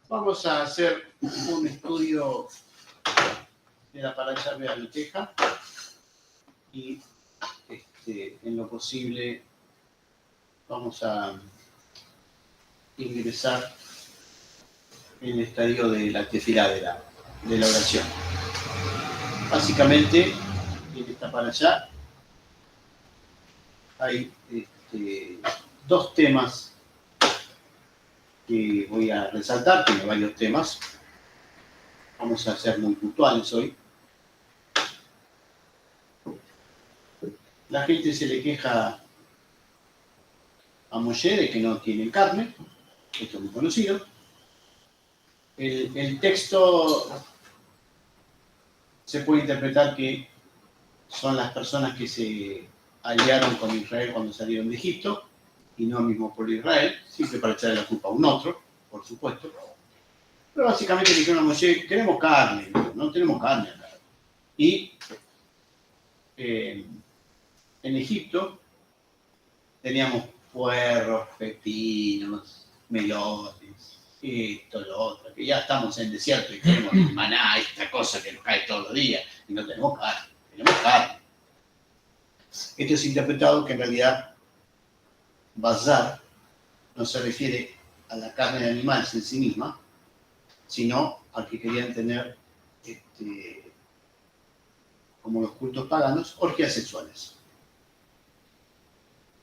Vamos a hacer un estudio de la parasha Be'alteja y en lo posible vamos a ingresar en el estadio de la tefilá, de la oración. Básicamente, en esta parasha hay dos temas que voy a resaltar, tiene varios temas. Vamos a ser muy puntuales hoy. La gente se le queja a Moshe de que no tienen carne, esto es muy conocido. El texto se puede interpretar que son las personas que se aliaron con Israel cuando salieron de Egipto, y no el mismo pueblo de Israel, siempre para echarle la culpa a un otro, por supuesto. Pero básicamente le dijeron a Moshe, queremos carne, no tenemos carne acá. Y en Egipto teníamos puerros, pepinos, melones, esto, lo otro, que ya estamos en el desierto y tenemos maná, esta cosa que nos cae todos los días, y no tenemos carne, tenemos carne. Esto es interpretado que en realidad bazar no se refiere a la carne de animales en sí misma, sino al que querían tener, como los cultos paganos, orgías sexuales.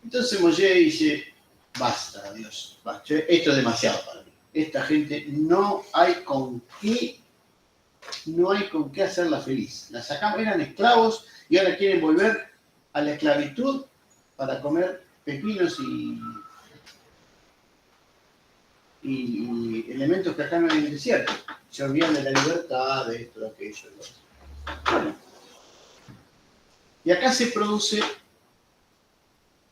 Entonces Moshe dice, basta, Dios, basta, esto es demasiado para mí. Esta gente no hay con qué hacerla feliz. La sacamos, eran esclavos y ahora quieren volver a la esclavitud para comer pepinos y elementos que acá no hay en el desierto. Se olvidan de la libertad, de esto, de aquello, de lo otro. Bueno. Y acá se produce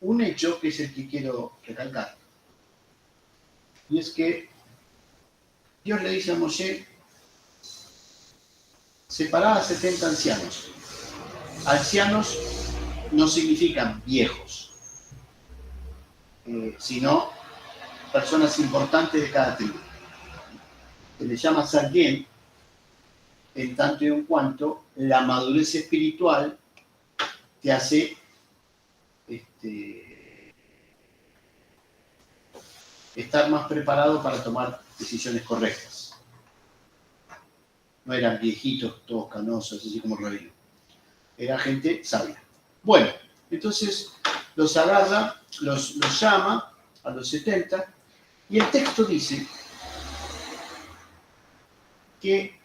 un hecho que es el que quiero recalcar. Y es que Dios le dice a Moshe, separá a 70 ancianos. Ancianos no significan viejos, sino personas importantes de cada tribu. Se le llama Sargén, en tanto y en cuanto la madurez espiritual te hace estar más preparado para tomar decisiones correctas. No eran viejitos, todos canosos, así como Rodrigo. Era gente sabia. Bueno, entonces los agarra, los llama a los 70, y el texto dice que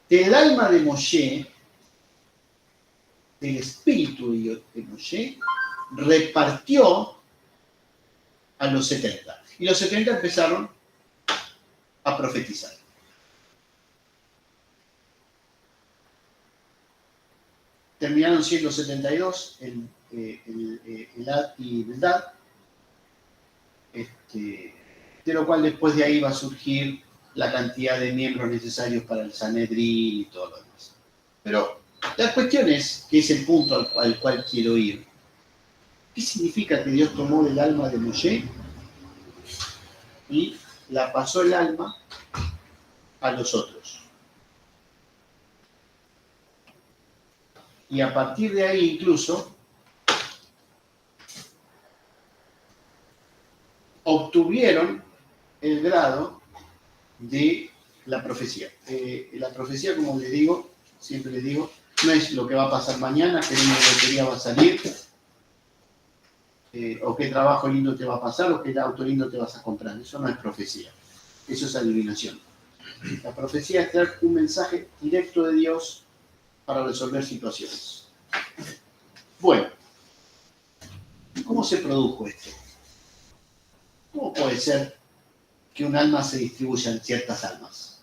del alma de Moshe, del espíritu de Moshe, repartió a los 70. Y los 70 empezaron a profetizar. Terminaron siendo 72, Elad y Bildad, de lo cual después de ahí va a surgir la cantidad de miembros necesarios para el Sanedrín y todo lo demás. Pero la cuestión es, que es el punto al cual quiero ir, ¿qué significa que Dios tomó del alma de Moshe y la pasó el alma a los otros? Y a partir de ahí incluso obtuvieron el grado de la profecía. La profecía, como les digo, siempre les digo, no es lo que va a pasar mañana, qué lotería va a salir, o qué trabajo lindo te va a pasar, o qué auto lindo te vas a comprar. Eso no es profecía, eso es adivinación. La profecía es traer un mensaje directo de Dios para resolver situaciones. Bueno, ¿cómo se produjo esto? ¿Cómo puede ser que un alma se distribuya en ciertas almas?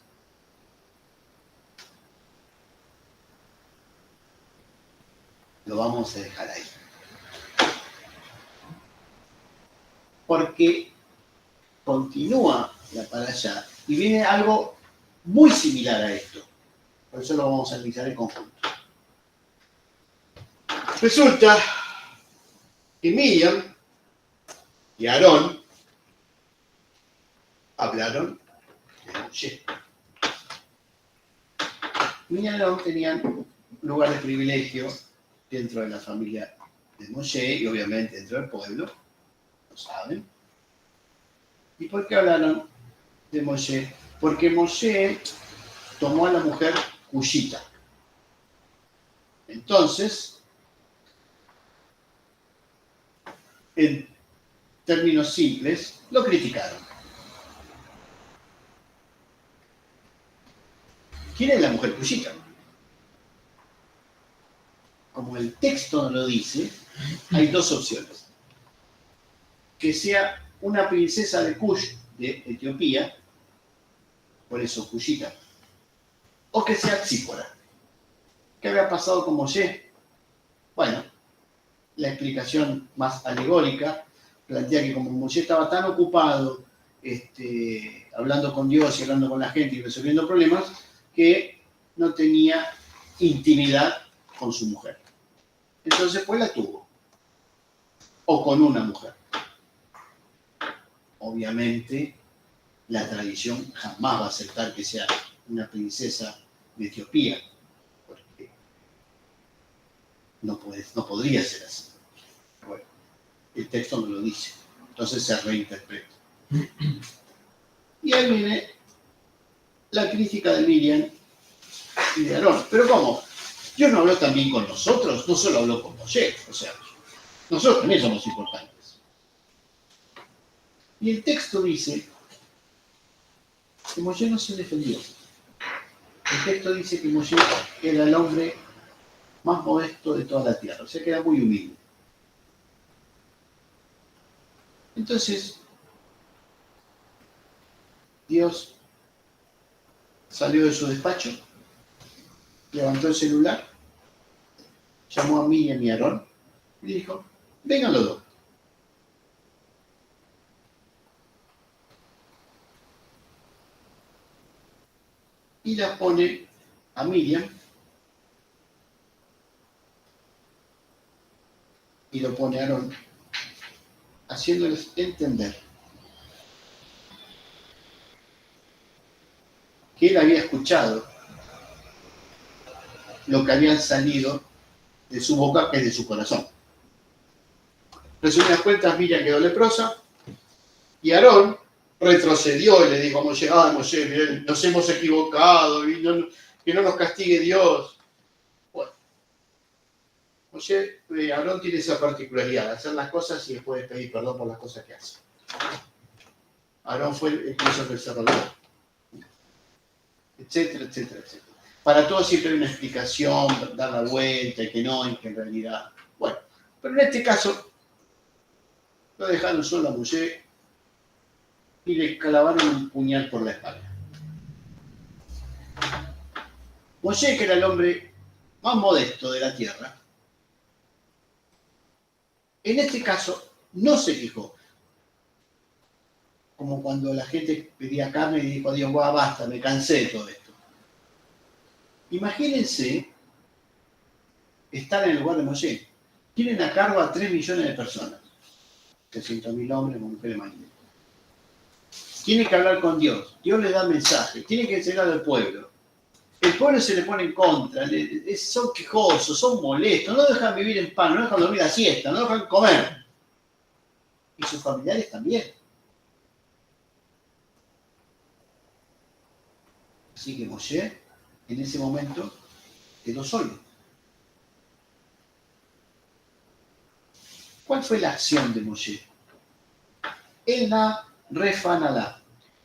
Lo vamos a dejar ahí. Porque continúa la parasha y viene algo muy similar a esto. Por eso lo vamos a analizar en conjunto. Resulta que Miriam y Aarón hablaron de Moshe. Miriam y Aarón tenían un lugar de privilegio dentro de la familia de Moshe y obviamente dentro del pueblo, lo saben. ¿Y por qué hablaron de Moshe? Porque Moshe tomó a la mujer cushita. Entonces, en términos simples, lo criticaron. ¿Quién es la mujer cushita? Como el texto no lo dice, hay dos opciones. Que sea una princesa de Kush, de Etiopía, por eso cushita, o que sea Tzípora. ¿Qué había pasado con Moshe? Bueno, la explicación más alegórica plantea que como Moshe estaba tan ocupado hablando con Dios y hablando con la gente y resolviendo problemas, que no tenía intimidad con su mujer. Entonces, pues la tuvo. O con una mujer. Obviamente, la tradición jamás va a aceptar que sea una princesa de Etiopía, porque no podría ser así. Bueno, el texto no lo dice, entonces se reinterpreta. Y ahí viene la crítica de Miriam y de Aarón. ¿Pero cómo? Dios no habló también con nosotros, no solo habló con Moshe, o sea, nosotros también somos importantes. Y el texto dice que Moshe no se defendió. El texto dice que Moshe era el hombre más modesto de toda la tierra, o sea que era muy humilde. Entonces, Dios salió de su despacho, levantó el celular, llamó a Miriam y a Aarón y dijo, vengan los dos. Y la pone a Miriam y lo pone a Aarón, haciéndoles entender que él había escuchado lo que había salido de su boca, que es de su corazón. Resumidas cuentas, Miriam quedó leprosa y Aarón retrocedió y le dijo a Moshe, Moshe, miren, nos hemos equivocado, y que no nos castigue Dios. Bueno, Moshe, Aarón tiene esa particularidad, de hacer las cosas y después pedir perdón por las cosas que hace. Aarón fue el que hizo que se rodó, etcétera, etcétera, etcétera. Para todo siempre hay una explicación, dar la vuelta, y que no, y que en realidad... Bueno, pero en este caso lo dejaron solo a Moshe y le clavaron un puñal por la espalda. Moshe, que era el hombre más modesto de la tierra, en este caso no se quejó. Como cuando la gente pedía carne y dijo a Dios, basta, me cansé de todo esto. Imagínense estar en el lugar de Moshe. Tienen a cargo a 3 millones de personas. 300.000 hombres, mujeres, maridos. Tiene que hablar con Dios. Dios le da mensaje. Tiene que enseñar al pueblo. El pueblo se le pone en contra. Son quejosos, son molestos. No dejan vivir en paz, no dejan dormir la siesta, no dejan comer. Y sus familiares también. Así que Moshe, en ese momento, quedó solo. ¿Cuál fue la acción de Moshe? Ena refanalá.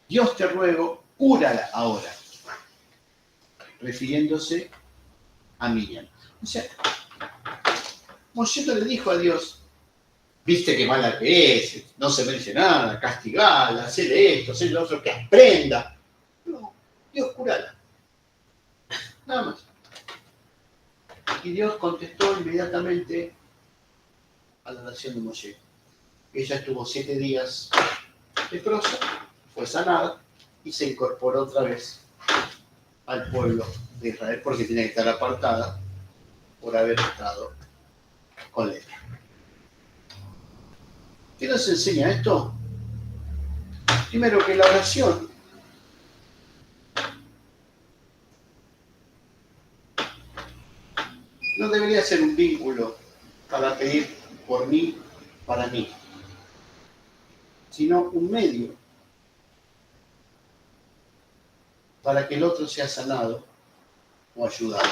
Dios te ruego, cúrala ahora. Refiriéndose a Miriam. O sea, Moshe no le dijo a Dios, viste qué mala que es, no se merece nada, castigala, hacerle esto, hacerle lo otro, que aprenda. No, Dios cúrala. Nada más. Y Dios contestó inmediatamente a la oración de Moshe. Ella estuvo 7 días leprosa, fue sanada y se incorporó otra vez al pueblo de Israel porque tenía que estar apartada por haber estado con lepra. ¿Qué nos enseña esto? Primero, que la oración no debería ser un vínculo para pedir por mí, para mí, sino un medio para que el otro sea sanado o ayudado.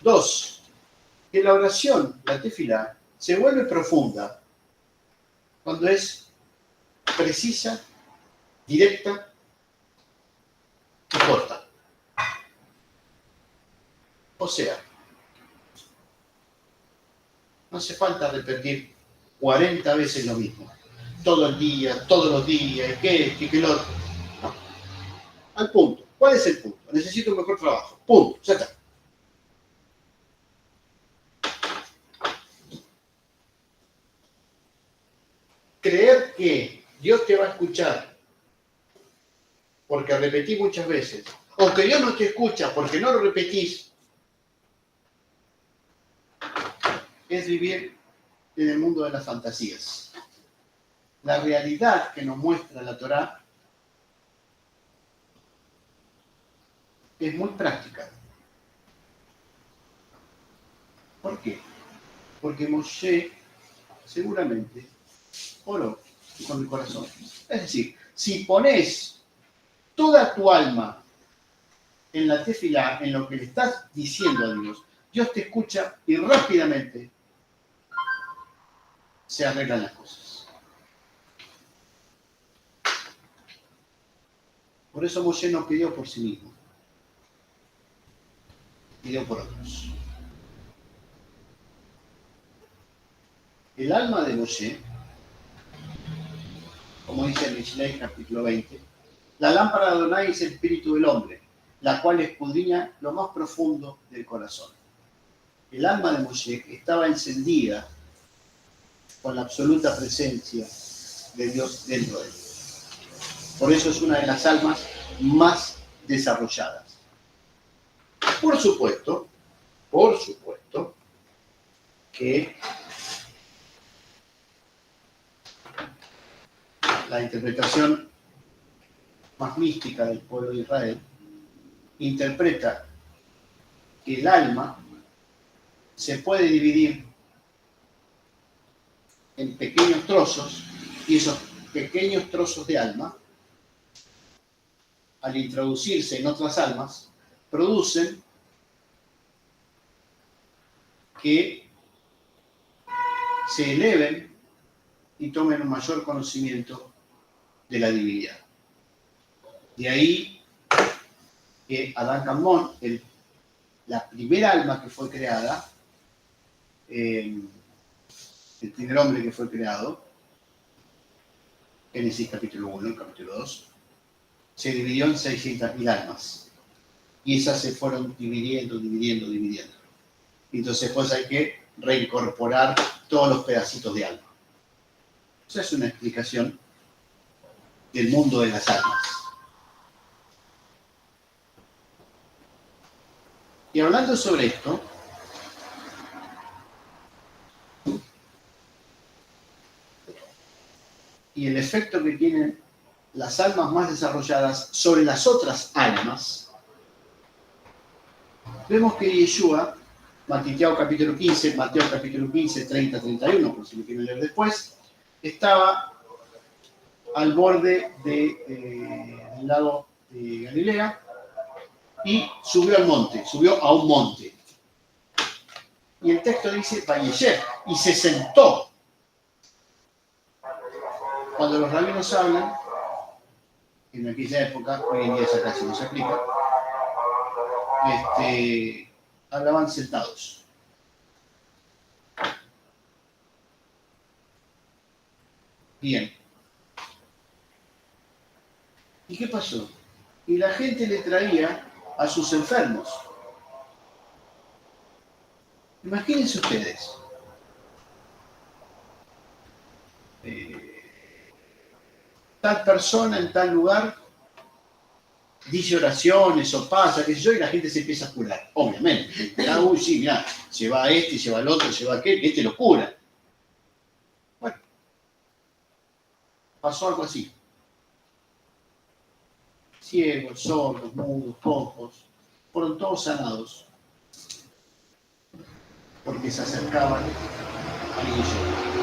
Dos, que la oración, la tefilá, se vuelve profunda cuando es precisa, directa y corta. O sea, no hace falta repetir 40 veces lo mismo. Todo el día, todos los días, que el otro. No. Al punto. ¿Cuál es el punto? Necesito un mejor trabajo. Punto. Ya está. Creer que Dios te va a escuchar porque repetí muchas veces, o que Dios no te escucha porque no lo repetís, es vivir en el mundo de las fantasías. La realidad que nos muestra la Torá es muy práctica. ¿Por qué? Porque Moshe seguramente oró con el corazón. Es decir, si pones toda tu alma en la tefilá, en lo que le estás diciendo a Dios, Dios te escucha y rápidamente se arreglan las cosas. Por eso Moshe no pidió por sí mismo, pidió por otros. El alma de Moshe, como dice el Mishlei capítulo 20, la lámpara de Adonai es el espíritu del hombre, la cual escudriña lo más profundo del corazón. El alma de Moshe estaba encendida con la absoluta presencia de Dios dentro de él. Por eso es una de las almas más desarrolladas. Por supuesto que la interpretación más mística del pueblo de Israel interpreta que el alma se puede dividir en pequeños trozos y esos pequeños trozos de alma, al introducirse en otras almas, producen que se eleven y tomen un mayor conocimiento de la divinidad. De ahí que Adán Camón, la primera alma que fue creada, el primer hombre que fue creado, Génesis capítulo 1 y capítulo 2, se dividió en 600.000 almas. Y esas se fueron dividiendo. Entonces pues hay que reincorporar todos los pedacitos de alma. Esa es una explicación del mundo de las almas. Y hablando sobre esto, y el efecto que tienen las almas más desarrolladas sobre las otras almas, vemos que Yeshua, Mateo capítulo 15, 30, 31, por si lo quieren leer después, estaba al borde del lago de Galilea y subió a un monte. Y el texto dice, Vayeshev, y se sentó. Cuando los rabinos hablan, en aquella época, hoy en día ya casi no se aplica, hablaban sentados. Bien. ¿Y qué pasó? Y la gente le traía a sus enfermos. Imagínense ustedes. Tal persona en tal lugar dice oraciones o pasa, qué sé yo, y la gente se empieza a curar. Obviamente. Uy, sí, mirá, se va este, se va el otro, se va aquel, que este lo cura. pasó algo así. Ciegos, sordos, mudos, cojos, fueron todos sanados porque se acercaban a Yeshua.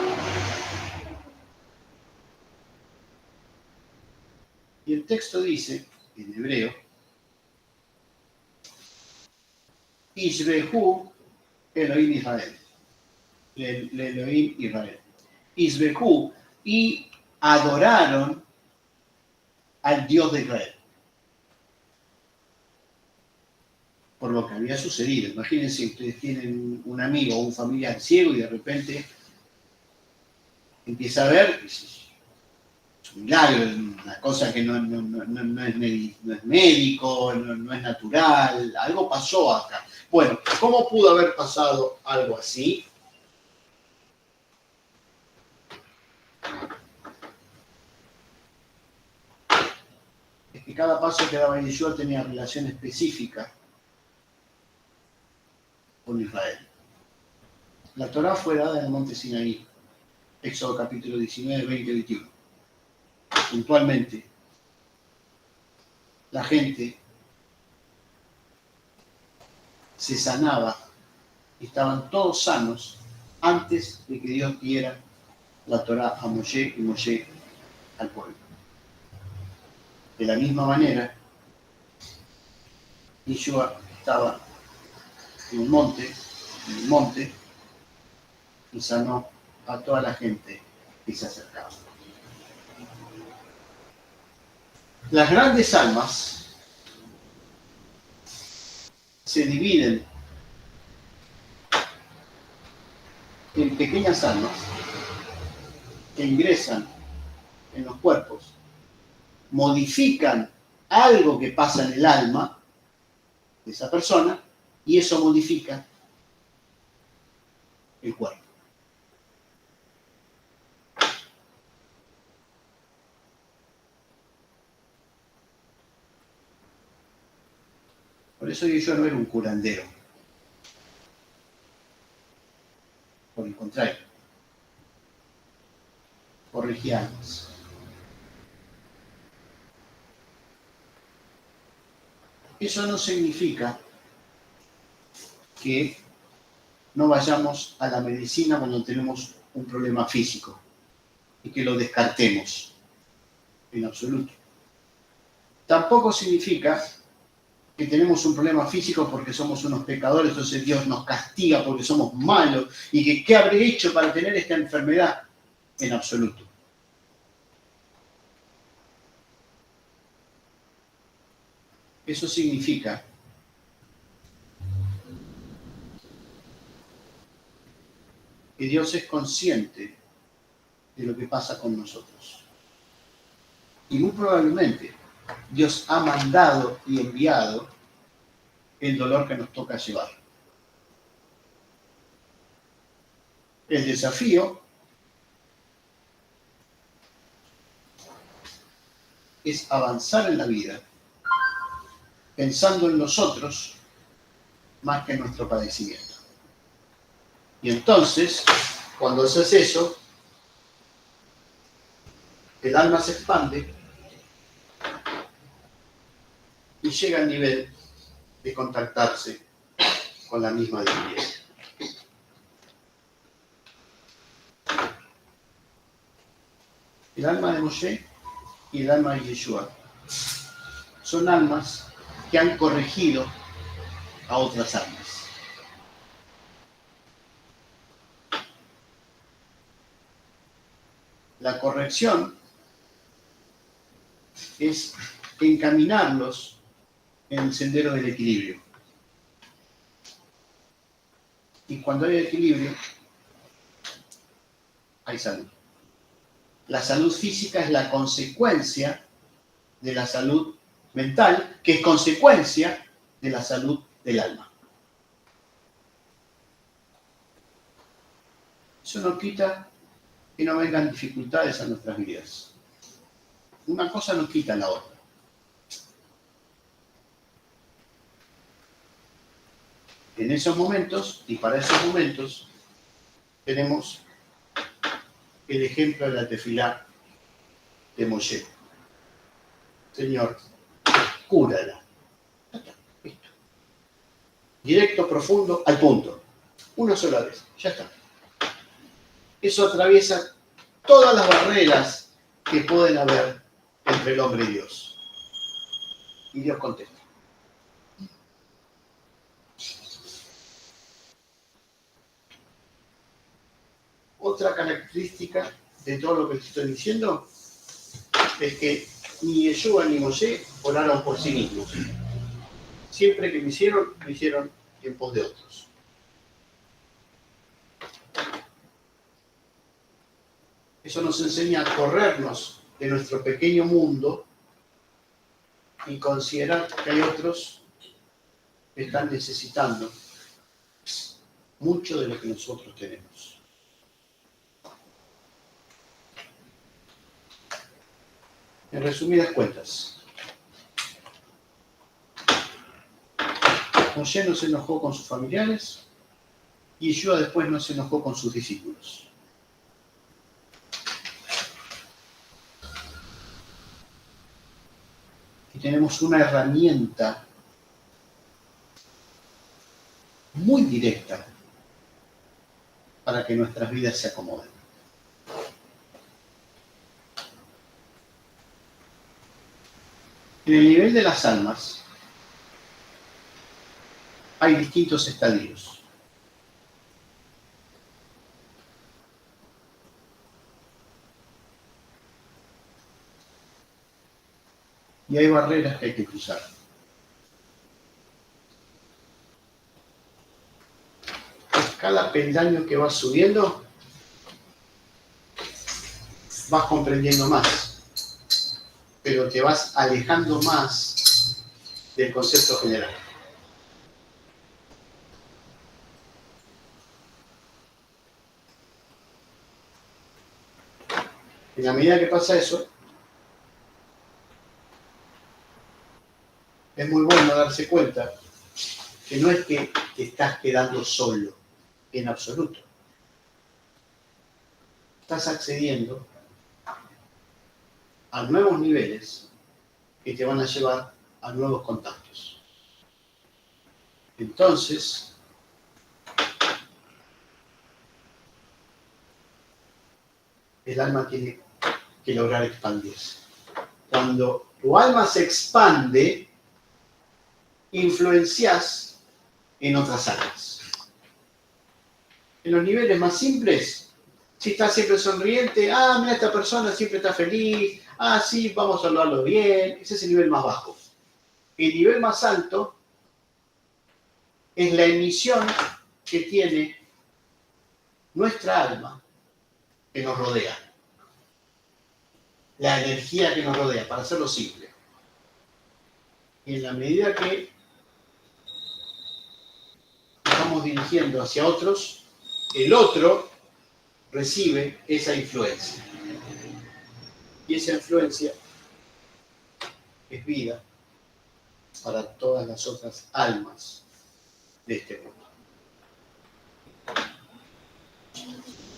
Y el texto dice, en hebreo, Ishbehu Elohim Israel. Elohim Israel. Ishbehu, y adoraron al Dios de Israel. Por lo que había sucedido. Imagínense, ustedes tienen un amigo o un familiar ciego y de repente empieza a ver, es un milagro, una cosa que no es médico, no es natural, algo pasó acá. Bueno, ¿cómo pudo haber pasado algo así? Es que cada paso que daba Yeshua tenía relación específica con Israel. La Torá fue dada en el monte Sinaí, Éxodo capítulo 19, 20, 21. Puntualmente, la gente se sanaba y estaban todos sanos antes de que Dios diera la Torá a Moshe y Moshe al pueblo. De la misma manera, Yeshua estaba en un monte, y sanó a toda la gente que se acercaba. Las grandes almas se dividen en pequeñas almas que ingresan en los cuerpos, modifican algo que pasa en el alma de esa persona y eso modifica el cuerpo. Por eso yo no era un curandero. Por el contrario, corregía almas. Eso no significa que no vayamos a la medicina cuando tenemos un problema físico y que lo descartemos, en absoluto. Tampoco significa que tenemos un problema físico porque somos unos pecadores, entonces Dios nos castiga porque somos malos y que ¿qué habré hecho para tener esta enfermedad? En absoluto. Eso significa que Dios es consciente de lo que pasa con nosotros. Y muy probablemente Dios ha mandado y enviado el dolor que nos toca llevar. El desafío es avanzar en la vida pensando en nosotros más que en nuestro padecimiento. Y entonces, cuando haces eso, el alma se expande y llega al nivel de contactarse con la misma divinidad. El alma de Moshe y el alma de Yeshua son almas que han corregido a otras almas. La corrección es encaminarlos en el sendero del equilibrio. Y cuando hay equilibrio, hay salud. La salud física es la consecuencia de la salud mental, que es consecuencia de la salud del alma. Eso no quita que no vengan dificultades a nuestras vidas. Una cosa no quita la otra. En esos momentos, y para esos momentos, tenemos el ejemplo de la tefilá de Moshe. Señor, cúrala. Ya está, listo. Directo, profundo, al punto. Una sola vez, ya está. Eso atraviesa todas las barreras que pueden haber entre el hombre y Dios. Y Dios contesta. Otra característica de todo lo que te estoy diciendo es que ni Yeshua ni Moshe oraron por sí mismos. Siempre que lo hicieron en pos de otros. Eso nos enseña a corrernos de nuestro pequeño mundo y considerar que hay otros que están necesitando mucho de lo que nosotros tenemos. En resumidas cuentas, Moshe no se enojó con sus familiares y Yeshua después no se enojó con sus discípulos. Y tenemos una herramienta muy directa para que nuestras vidas se acomoden. En el nivel de las almas hay distintos estadios. Y hay barreras que hay que cruzar. Cada peldaño que vas subiendo, vas comprendiendo más, pero te vas alejando más del concepto general. En la medida que pasa eso, es muy bueno darse cuenta que no es que te estás quedando solo, en absoluto. Estás accediendo a nuevos niveles que te van a llevar a nuevos contactos. Entonces, el alma tiene que lograr expandirse. Cuando tu alma se expande, influencias en otras almas. En los niveles más simples, si estás siempre sonriente, mira, esta persona siempre está feliz, sí, vamos a hablarlo bien, ese es el nivel más bajo. El nivel más alto es la emisión que tiene nuestra alma que nos rodea. La energía que nos rodea, para hacerlo simple. Y en la medida que nos vamos dirigiendo hacia otros, el otro recibe esa influencia. Y esa influencia es vida para todas las otras almas de este mundo.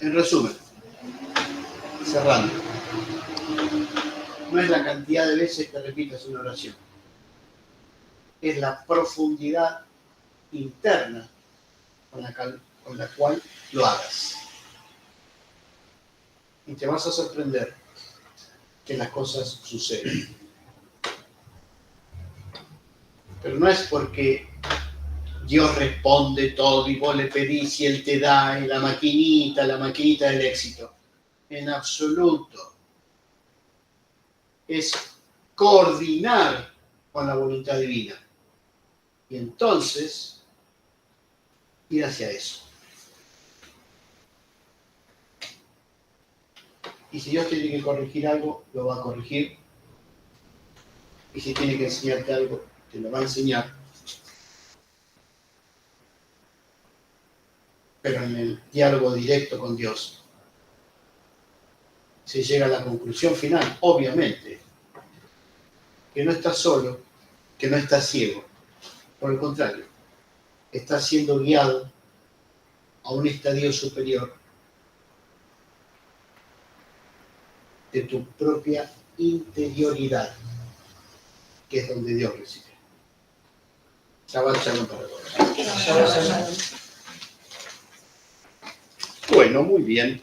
En resumen, cerrando, no es la cantidad de veces que repitas una oración, es la profundidad interna con la cual lo hagas. Y te vas a sorprender que las cosas suceden. Pero no es porque Dios responde todo y vos le pedís y Él te da, y la maquinita del éxito. En absoluto. Es coordinar con la voluntad divina. Y entonces, ir hacia eso. Y si Dios tiene que corregir algo, lo va a corregir. Y si tiene que enseñarte algo, te lo va a enseñar. Pero en el diálogo directo con Dios se llega a la conclusión final, obviamente, que no estás solo, que no estás ciego. Por el contrario, estás siendo guiado a un estadio superior de tu propia interioridad, que es donde Dios reside. Shabbat Shalom para todos. Bueno, muy bien.